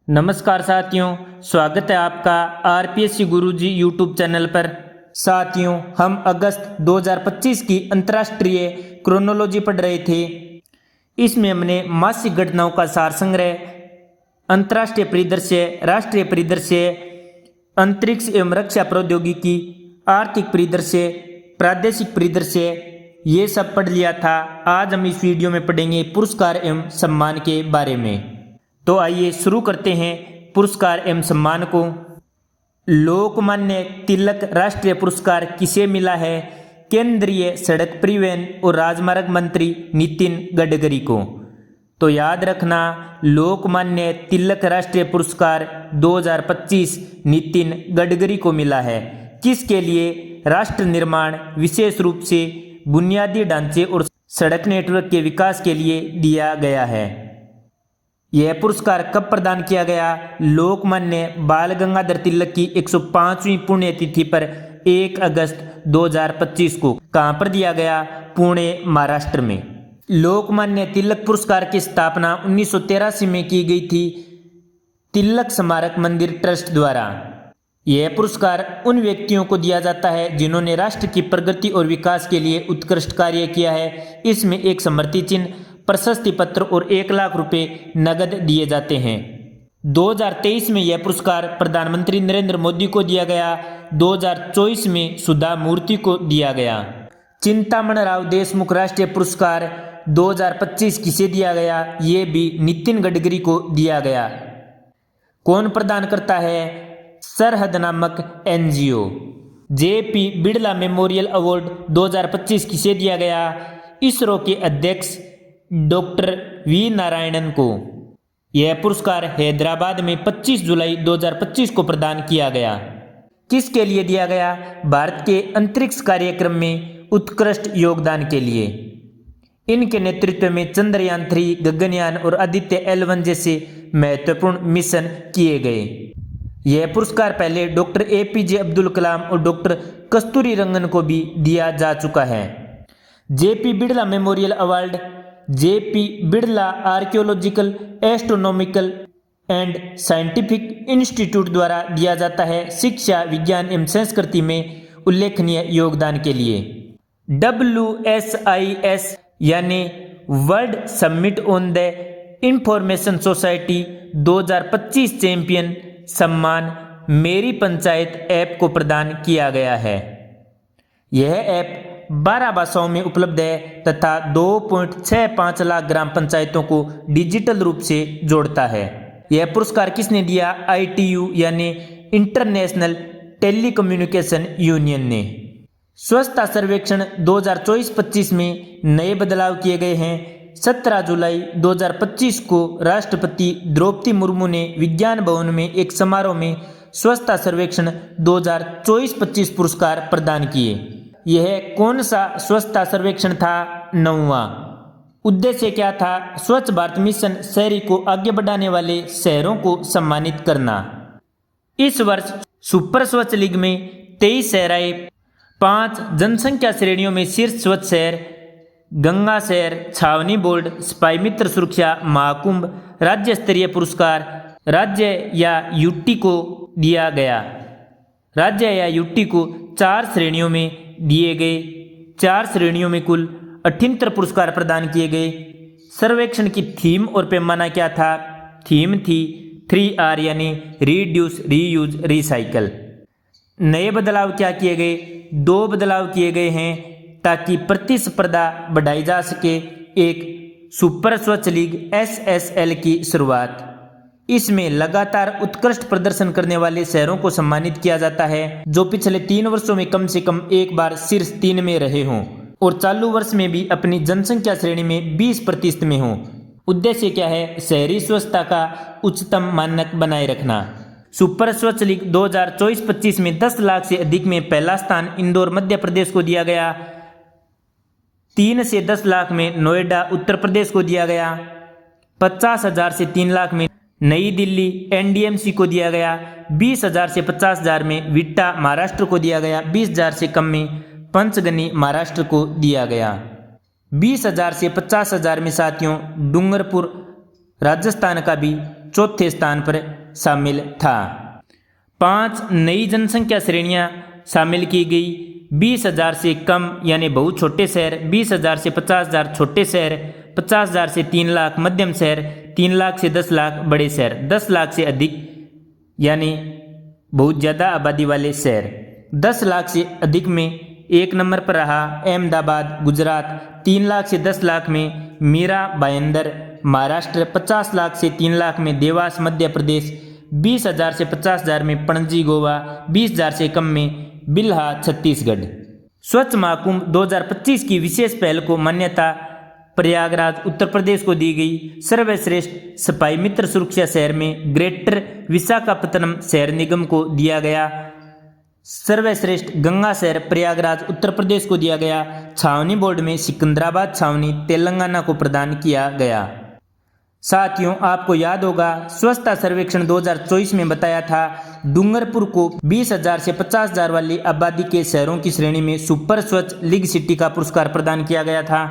नमस्कार साथियों, स्वागत है आपका आरपीएससी गुरुजी यूट्यूब चैनल पर। साथियों, हम अगस्त 2025 की अंतर्राष्ट्रीय क्रोनोलॉजी पढ़ रहे थे। इसमें हमने मासिक घटनाओं का सार संग्रह, अंतर्राष्ट्रीय परिदृश्य, राष्ट्रीय परिदृश्य, अंतरिक्ष एवं रक्षा प्रौद्योगिकी, आर्थिक परिदृश्य, प्रादेशिक परिदृश्य, ये सब पढ़ लिया था। आज हम इस वीडियो में पढ़ेंगे पुरस्कार एवं सम्मान के बारे में। तो आइए शुरू करते हैं पुरस्कार एवं सम्मान को। लोकमान्य तिलक राष्ट्रीय पुरस्कार किसे मिला है? केंद्रीय सड़क परिवहन और राजमार्ग मंत्री नितिन गडकरी को। तो याद रखना, लोकमान्य तिलक राष्ट्रीय पुरस्कार 2025 नितिन गडकरी को मिला है। किसके लिए? राष्ट्र निर्माण, विशेष रूप से बुनियादी ढांचे और सड़क नेटवर्क के विकास के लिए दिया गया है। यह पुरस्कार कब प्रदान किया गया? लोकमान्य बाल गंगाधर तिलक की 105वीं पुण्यतिथि पर 1 अगस्त 2025 को। कहां पर दिया गया? पुणे, महाराष्ट्र में। लोकमान्य तिलक पुरस्कार की स्थापना 1983 में की गई थी तिलक स्मारक मंदिर ट्रस्ट द्वारा। यह पुरस्कार उन व्यक्तियों को दिया जाता है जिन्होंने राष्ट्र की प्रगति और विकास के लिए उत्कृष्ट कार्य किया है। इसमें एक स्मृति चिन्ह, प्रशस्ति पत्र और 1 लाख रुपए नगद दिए जाते हैं। 2023 में यह पुरस्कार प्रधानमंत्री नरेंद्र मोदी को दिया गया। 2024 में सुधा मूर्ति को दिया गया। चिंतामण राव देशमुख राष्ट्रीय पुरस्कार 2025 किसे दिया गया? ये भी नितिन गडकरी को दिया गया। कौन प्रदान करता है? सरहद नामक NGO. JP Birla memorial award 2025 किसे दिया गया? इसरो के अध्यक्ष डॉक्टर वी नारायणन को। यह पुरस्कार हैदराबाद में 25 जुलाई 2025 को प्रदान किया गया। किसके लिए दिया गया? भारत के अंतरिक्ष कार्यक्रम में उत्कृष्ट योगदान के लिए। इनके नेतृत्व में चंद्रयान 3, गगनयान और आदित्य L1 जैसे महत्वपूर्ण मिशन किए गए। यह पुरस्कार पहले डॉक्टर APJ अब्दुल कलाम और डॉक्टर कस्तूरी रंगन को भी दिया जा चुका है। JP Birla memorial award JP Birla archaeological, astronomical and scientific institute द्वारा दिया जाता है शिक्षा, विज्ञान एवं संस्कृति में उल्लेखनीय योगदान के लिए। WSIS यानी world summit on the information society 2025 champion सम्मान मेरी पंचायत ऐप को प्रदान किया गया है। यह ऐप 12 भाषाओं में उपलब्ध है तथा 2.65 लाख ग्राम पंचायतों को डिजिटल रूप से जोड़ता है। यह पुरस्कार किसने दिया? ITU यानी इंटरनेशनल टेलीकम्युनिकेशन यूनियन ने। स्वच्छता सर्वेक्षण 2024-25 में नए बदलाव किए गए हैं। 17 जुलाई 2025 को राष्ट्रपति द्रौपदी मुर्मू ने विज्ञान भवन में एक समारोह में स्वच्छता सर्वेक्षण 2024-25 पुरस्कार प्रदान किए। यह कौन सा स्वच्छता सर्वेक्षण था? 9वां। उद्देश्य क्या था? स्वच्छ भारत मिशन शहरी को आगे बढ़ाने वाले शहरों को सम्मानित करना। इस वर्ष सुपर स्वच्छ लीग में 23 शहर आए। 5 जनसंख्या श्रेणियों में शीर्ष स्वच्छ शहर गंगा शहर, छावनी बोर्ड, सिपाही मित्र सुरक्षा, महाकुंभ। राज्य स्तरीय पुरस्कार राज्य या यूटी को दिया गया। राज्य या यूटी को 4 श्रेणियों में दिए गए। 4 श्रेणियों में कुल 78 पुरस्कार प्रदान किए गए। सर्वेक्षण की थीम और पैमाना क्या था? थीम थी 3R यानी रिड्यूस, रीयूज, रिसाइकल। नए बदलाव क्या किए गए? 2 बदलाव किए गए हैं ताकि प्रतिस्पर्धा बढ़ाई जा सके। एक, सुपर स्वच्छ लीग SSL की शुरुआत। इसमें लगातार उत्कृष्ट प्रदर्शन करने वाले शहरों को सम्मानित किया जाता है जो पिछले 3 वर्षों में कम से कम एक बार शीर्ष 3 में रहे हों और चालू वर्ष में भी अपनी जनसंख्या श्रेणी में 20% में हों। उद्देश्य क्या है? शहरी स्वच्छता का उच्चतम मानक बनाए रखना। सुपर स्वच्छ लीग 2024-25 में 10 लाख से अधिक में पहला स्थान इंदौर, मध्य प्रदेश को दिया गया। 3 से 10 लाख में नोएडा, उत्तर प्रदेश को दिया गया। 50,000 से 3 लाख में नई दिल्ली, NDMC को दिया गया। 20,000 से 50,000 में विट्टा, महाराष्ट्र को दिया गया। 20,000 से कम में पंचगनी, महाराष्ट्र को दिया गया। 20,000 से 50,000 में साथियों डूंगरपुर, राजस्थान का भी चौथे स्थान पर शामिल था। 5 नई जनसंख्या श्रेणियां शामिल की गई। 20,000 से कम यानी बहुत छोटे शहर, 20,000 से 50,000 छोटे शहर, 50,000 से 3 लाख मध्यम शहर, 3 लाख से 10 लाख बड़े शहर, 10 लाख से अधिक यानी बहुत ज़्यादा आबादी वाले शहर। 10 लाख से अधिक में 1 नंबर पर रहा अहमदाबाद गुजरात, 3 लाख से 10 लाख में मीरा भाईंदर महाराष्ट्र, 50 लाख से 3 लाख में देवास मध्य प्रदेश, 20,000 से 50,000 में पणजी गोवा, 20,000 से कम में बिल्हा छत्तीसगढ़। स्वच्छ महाकुंभ 2025 की विशेष पहल को मान्यता प्रयागराज उत्तर प्रदेश को दी गई। सर्वश्रेष्ठ सफाई मित्र सुरक्षा शहर में ग्रेटर विशाखापत्तनम शहर निगम को दिया गया। सर्वश्रेष्ठ गंगा शहर प्रयागराज उत्तर प्रदेश को दिया गया। छावनी बोर्ड में सिकंदराबाद छावनी तेलंगाना को प्रदान किया गया। साथियों, आपको याद होगा स्वच्छता सर्वेक्षण 2024 में बताया था डूंगरपुर को 20,000 से 50,000 वाली आबादी के शहरों की श्रेणी में सुपर स्वच्छ लीग सिटी का पुरस्कार प्रदान किया गया था।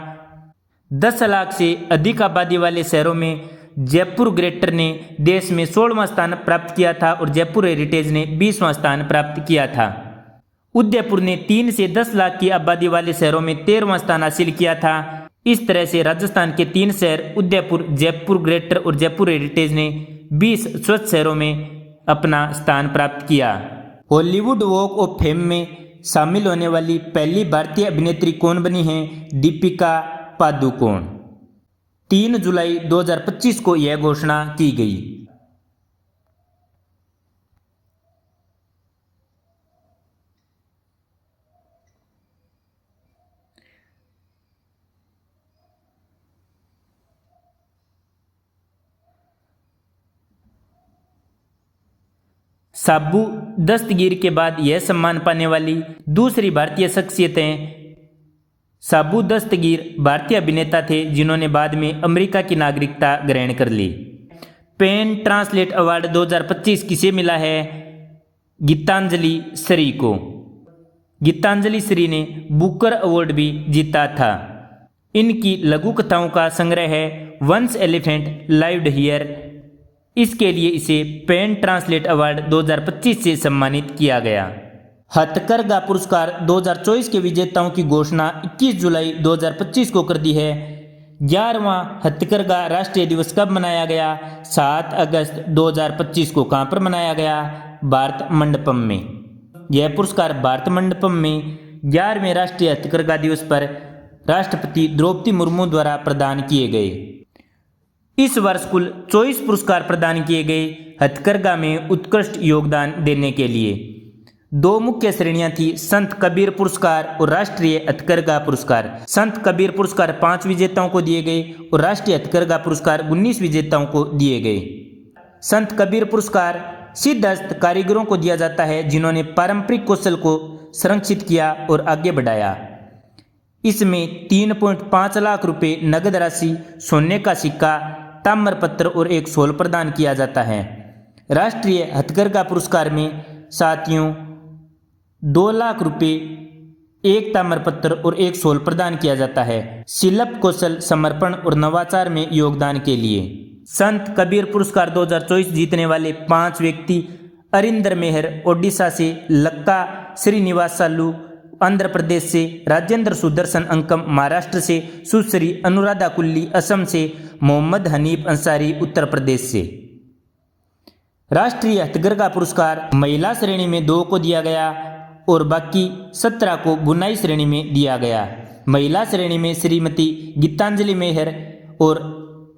10 लाख से अधिक आबादी वाले शहरों में जयपुर ग्रेटर ने देश में 16वां स्थान प्राप्त किया था और जयपुर हेरिटेज ने 20वां स्थान प्राप्त किया था। उदयपुर ने 3 से 10 लाख की आबादी वाले शहरों में 13वां स्थान हासिल किया था। इस तरह से राजस्थान के 3 शहर उदयपुर, जयपुर ग्रेटर और जयपुर हेरिटेज ने 20 स्वच्छ शहरों में अपना स्थान प्राप्त किया। हॉलीवुड वॉक ऑफ फेम में शामिल होने वाली पहली भारतीय अभिनेत्री कौन बनी है? दीपिका पादुकोण। 3 जुलाई 2025 को यह घोषणा की गई। साबू दस्तगीर के बाद यह सम्मान पाने वाली दूसरी भारतीय शख्सियत हैं। साबू दस्तगीर भारतीय अभिनेता थे जिन्होंने बाद में अमेरिका की नागरिकता ग्रहण कर ली। पेन ट्रांसलेट अवार्ड 2025 किसे मिला है? गीतांजलि श्री को। गीतांजलि श्री ने बुकर अवार्ड भी जीता था। इनकी लघु कथाओं का संग्रह है वंस एलिफेंट लाइव्ड हियर। इसके लिए इसे पेन ट्रांसलेट अवार्ड 2025 से सम्मानित किया गया। हथकरघा पुरस्कार 2024 के विजेताओं की घोषणा 21 जुलाई 2025 को कर दी है। 11वां हथकरघा राष्ट्रीय दिवस कब मनाया गया? 7 अगस्त 2025 को। कहाँ पर मनाया गया? भारत मंडपम में। यह पुरस्कार भारत मंडपम में 11वें राष्ट्रीय हथकरघा दिवस पर राष्ट्रपति द्रौपदी मुर्मू द्वारा प्रदान किए गए। इस वर्ष कुल 24 पुरस्कार प्रदान किए गए हथकरघा में उत्कृष्ट योगदान देने के लिए। 2 मुख्य श्रेणियां थी, संत कबीर पुरस्कार और राष्ट्रीय हथकरघा पुरस्कार। संत कबीर पुरस्कार 5 विजेताओं को दिए गए और राष्ट्रीय हथकरघा पुरस्कार 19 विजेताओं को दिए गए। संत कबीर पुरस्कार सिद्धहस्त कारीगरों को दिया जाता है जिन्होंने पारंपरिक कौशल को संरक्षित किया और आगे बढ़ाया। इसमें 3.5 लाख रुपए नगद राशि, सोने का सिक्का, ताम्रपत्र और एक शॉल प्रदान किया जाता है। राष्ट्रीय हथकरघा पुरस्कार में साथियों 2 लाख रुपए, एक ताम्रपत्र और एक शॉल प्रदान किया जाता है शिल्प कौशल, समर्पण और नवाचार में योगदान के लिए। संत कबीर पुरस्कार 2024 जीतने वाले 5 व्यक्ति: अरिंदर मेहर ओडिशा से, लक्का श्रीनिवास सालू आंध्र प्रदेश से, राजेंद्र सुदर्शन अंकम महाराष्ट्र से, सुश्री अनुराधा कुल्ली असम से, मोहम्मद हनीफ अंसारी उत्तर प्रदेश से। राष्ट्रीय हथकरघा पुरस्कार महिला श्रेणी में 2 को दिया गया और बाकी 17 को बुनाई श्रेणी में दिया गया। महिला श्रेणी में श्रीमती गीतांजलि मेहर और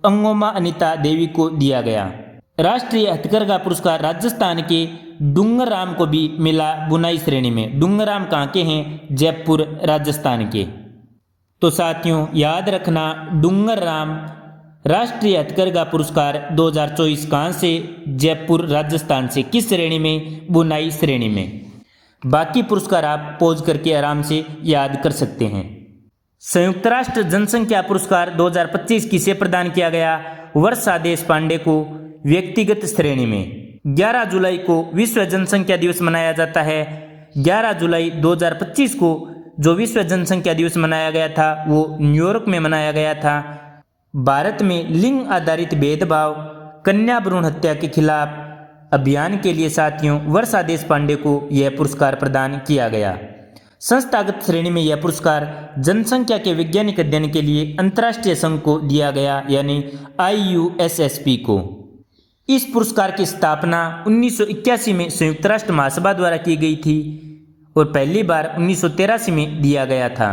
अंगोमा अनिता देवी को दिया गया। राष्ट्रीय हथकरघा पुरस्कार राजस्थान के डूंगरराम को भी मिला बुनाई श्रेणी में। डूंगरराम कहाँ के हैं? जयपुर राजस्थान के। तो साथियों याद रखना, डूंगरराम राष्ट्रीय हथकरघा पुरस्कार 2024 कहाँ से? जयपुर राजस्थान से। किस श्रेणी में? बुनाई श्रेणी में। बाकी पुरस्कार आप पॉज करके आराम से याद कर सकते हैं। संयुक्त राष्ट्र जनसंख्या पुरस्कार 2025 किसे प्रदान किया गया? वर्षा देश पांडे को व्यक्तिगत श्रेणी में। 11 जुलाई को विश्व जनसंख्या दिवस मनाया जाता है। 11 जुलाई 2025 को जो विश्व जनसंख्या दिवस मनाया गया था वो न्यूयॉर्क में मनाया गया था। भारत में लिंग आधारित भेदभाव कन्या भ्रूण हत्या के खिलाफ अभियान के लिए साथियों वर्षा देशपांडे को यह पुरस्कार प्रदान किया गया। संस्थागत श्रेणी में यह पुरस्कार जनसंख्या के वैज्ञानिक अध्ययन के लिए अंतर्राष्ट्रीय संघ को दिया गया, यानी IUSSP को। इस पुरस्कार की स्थापना 1981 में संयुक्त राष्ट्र महासभा द्वारा की गई थी और पहली बार 1983 में दिया गया था।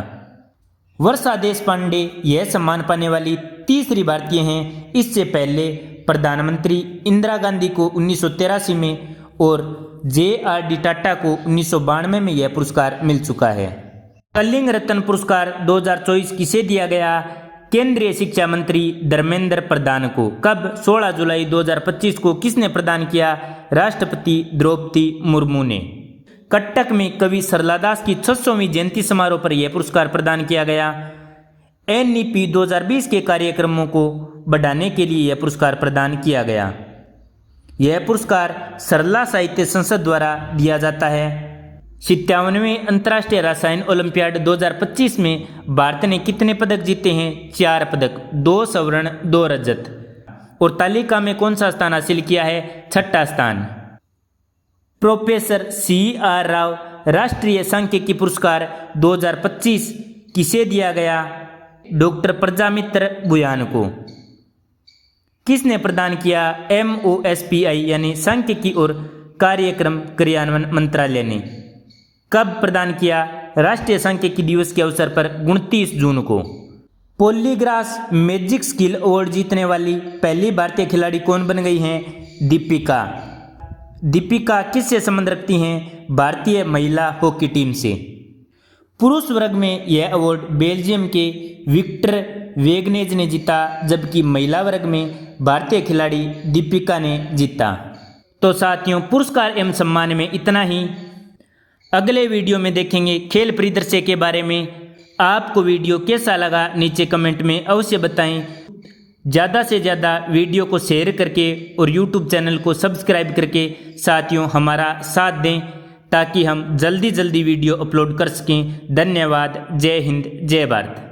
वर्षा देशपांडे यह सम्मान पाने वाली तीसरी भारतीय हैं। इससे पहले प्रधानमंत्री इंदिरा गांधी को 1983 में और JRD टाटा को 1992 में यह पुरस्कार मिल चुका है। कलिंग रत्न पुरस्कार 2024 किसे दिया गया? केंद्रीय शिक्षा मंत्री धर्मेंद्र प्रधान को। कब? 16 जुलाई 2025 को। किसने प्रदान किया? राष्ट्रपति द्रौपदी मुर्मू ने। कटक में कवि सरला दास की 600वीं जयंती समारोह पर यह पुरस्कार प्रदान किया गया। NEP 2020 के कार्यक्रमों को बढ़ाने के लिए यह पुरस्कार प्रदान किया गया। यह पुरस्कार सरला साहित्य संसद द्वारा दिया जाता है। 57वें अंतर्राष्ट्रीय रसायन ओलंपियाड 2025 में भारत ने कितने पदक जीते हैं? 4 पदक, 2 स्वर्ण 2 रजत। और तालिका में कौन सा स्थान हासिल किया है? 6ठा स्थान। प्रोफेसर CR राव राष्ट्रीय सांख्यिकी पुरस्कार 2025 किसे दिया गया? डॉक्टर प्रजामित्र भुयान को। किसने प्रदान किया? MOSPI यानी सांख्यिकी और कार्यक्रम क्रियान्वयन मंत्रालय ने। कब प्रदान किया? राष्ट्रीय सांख्यिकी दिवस के अवसर पर 29 जून को। पॉलीग्रास मैजिक स्किल अवार्ड जीतने वाली पहली भारतीय खिलाड़ी कौन बन गई हैं? दीपिका। दीपिका किससे संबंध रखती हैं? भारतीय महिला हॉकी टीम से। पुरुष वर्ग में यह अवार्ड बेल्जियम के विक्टर वेगनेज ने जीता, जबकि महिला वर्ग में भारतीय खिलाड़ी दीपिका ने जीता। तो साथियों पुरस्कार एवं सम्मान में इतना ही। अगले वीडियो में देखेंगे खेल परिदृश्य के बारे में। आपको वीडियो कैसा लगा नीचे कमेंट में अवश्य बताएं। ज़्यादा से ज़्यादा वीडियो को शेयर करके और YouTube चैनल को सब्सक्राइब करके साथियों हमारा साथ दें, ताकि हम जल्दी वीडियो अपलोड कर सकें। धन्यवाद। जय हिंद, जय भारत।